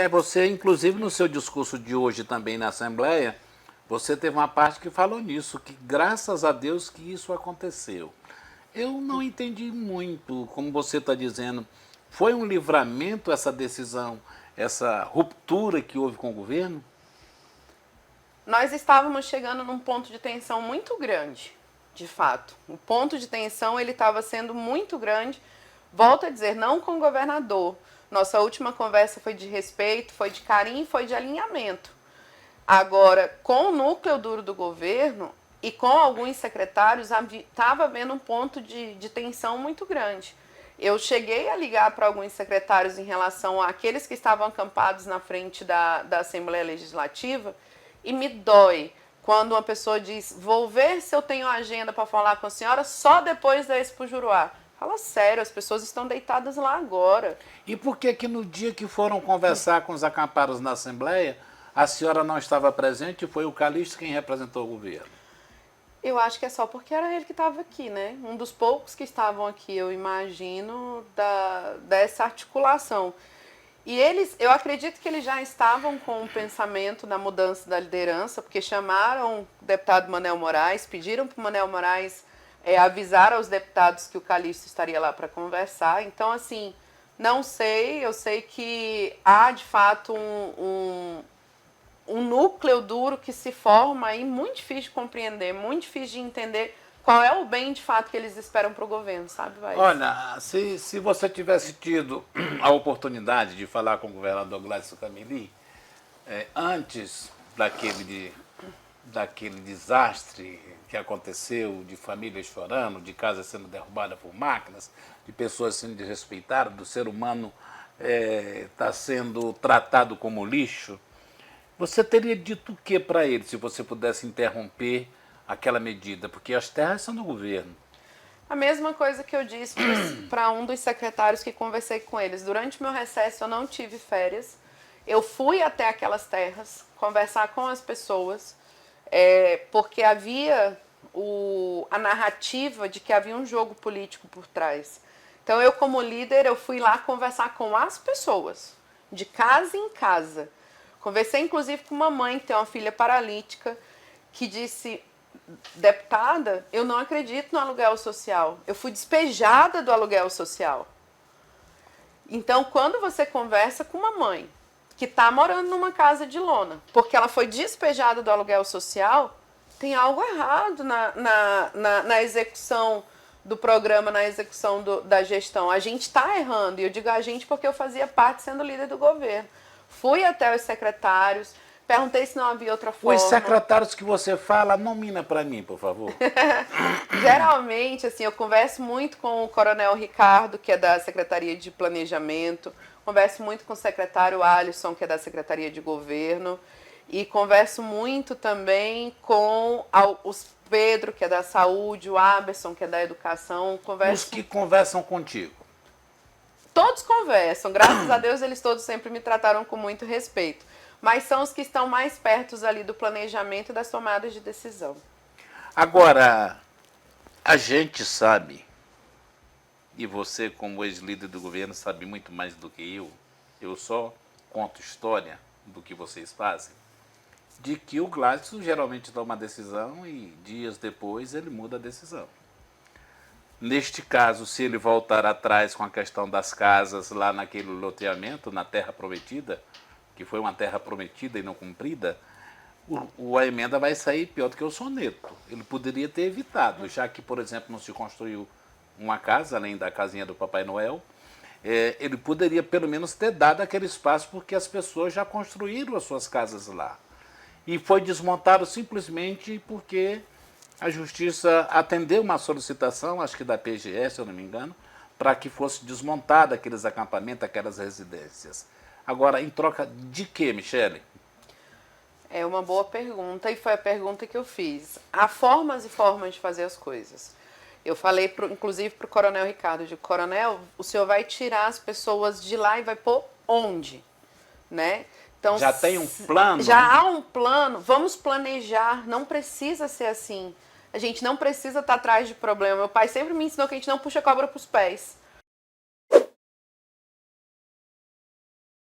Você, inclusive, no seu discurso de hoje também na Assembleia, você teve uma parte que falou nisso, que graças a Deus que isso aconteceu. Eu não entendi muito, como você está dizendo, foi um livramento essa decisão, essa ruptura que houve com o governo? Nós estávamos chegando num ponto de tensão muito grande, de fato. O ponto de tensão ele estava sendo muito grande. Volto a dizer, não com o governador. Nossa última conversa foi de respeito, foi de carinho, foi de alinhamento. Agora, com o núcleo duro do governo e com alguns secretários, estava havendo um ponto de tensão muito grande. Eu cheguei a ligar para alguns secretários em relação àqueles que estavam acampados na frente da Assembleia Legislativa e me dói quando uma pessoa diz, vou ver se eu tenho agenda para falar com a senhora só depois da Expo Juruá. Fala sério, as pessoas estão deitadas lá agora. E por que que no dia que foram conversar com os acampados na Assembleia, a senhora não estava presente e foi o Calixto quem representou o governo? Eu acho que é só porque era ele que estava aqui, né? Um dos poucos que estavam aqui, eu imagino, dessa articulação. E eles, eu acredito que eles já estavam com o pensamento na mudança da liderança, porque chamaram o deputado Manel Moraes, pediram para o Manel Moraes avisar aos deputados que o Calixto estaria lá para conversar. Então, assim, não sei, eu sei que há, de fato, um núcleo duro que se forma aí, muito difícil de compreender, muito difícil de entender qual é o bem de fato que eles esperam para o governo, sabe, Vaz? Olha, se você tivesse tido a oportunidade de falar com o governador Gladys Camili, antes daquele desastre que aconteceu, de famílias chorando, de casas sendo derrubadas por máquinas, de pessoas sendo desrespeitadas, do ser humano tá sendo tratado como lixo, você teria dito o que para ele, se você pudesse interromper aquela medida? Porque as terras são do governo. A mesma coisa que eu disse para um dos secretários que conversei com eles. Durante o meu recesso eu não tive férias. Eu fui até aquelas terras conversar com as pessoas, porque havia a narrativa de que havia um jogo político por trás. Então eu, como líder, eu fui lá conversar com as pessoas, de casa em casa. Conversei inclusive com uma mãe que tem uma filha paralítica, que disse, deputada, eu não acredito no aluguel social. Eu fui despejada do aluguel social. Então, quando você conversa com uma mãe que está morando numa casa de lona, porque ela foi despejada do aluguel social, tem algo errado na execução do programa, na execução da gestão. A gente está errando, e eu digo a gente porque eu fazia parte sendo líder do governo. Fui até os secretários, perguntei se não havia outra forma. Os secretários que você fala, nomina para mim, por favor. Geralmente, assim, eu converso muito com o Coronel Ricardo, que é da Secretaria de Planejamento, converso muito com o secretário Alisson, que é da Secretaria de Governo, e converso muito também com os Pedro, que é da Saúde, o Aberson, que é da Educação. Os que conversam contigo. Todos conversam, graças a Deus eles todos sempre me trataram com muito respeito. Mas são os que estão mais perto ali do planejamento e das tomadas de decisão. Agora, a gente sabe, e você como ex-líder do governo sabe muito mais do que eu só conto história do que vocês fazem, de que o Gladys geralmente toma uma decisão e dias depois ele muda a decisão. Neste caso, se ele voltar atrás com a questão das casas lá naquele loteamento, na Terra Prometida, que foi uma terra prometida e não cumprida, a emenda vai sair pior do que o soneto. Ele poderia ter evitado, já que, por exemplo, não se construiu uma casa, além da casinha do Papai Noel, ele poderia pelo menos ter dado aquele espaço porque as pessoas já construíram as suas casas lá. E foi desmontado simplesmente porque a Justiça atendeu uma solicitação, acho que da PGE, se eu não me engano, para que fosse desmontada aqueles acampamentos, aquelas residências. Agora, em troca de quê, Michele? É uma boa pergunta e foi a pergunta que eu fiz. Há formas e formas de fazer as coisas. Eu falei, inclusive, para o Coronel Ricardo, de Coronel, o senhor vai tirar as pessoas de lá e vai pôr onde? Né? Então, já tem um plano? Já há um plano, vamos planejar, não precisa ser assim. A gente não precisa estar atrás de problema. Meu pai sempre me ensinou que a gente não puxa a cobra para os pés.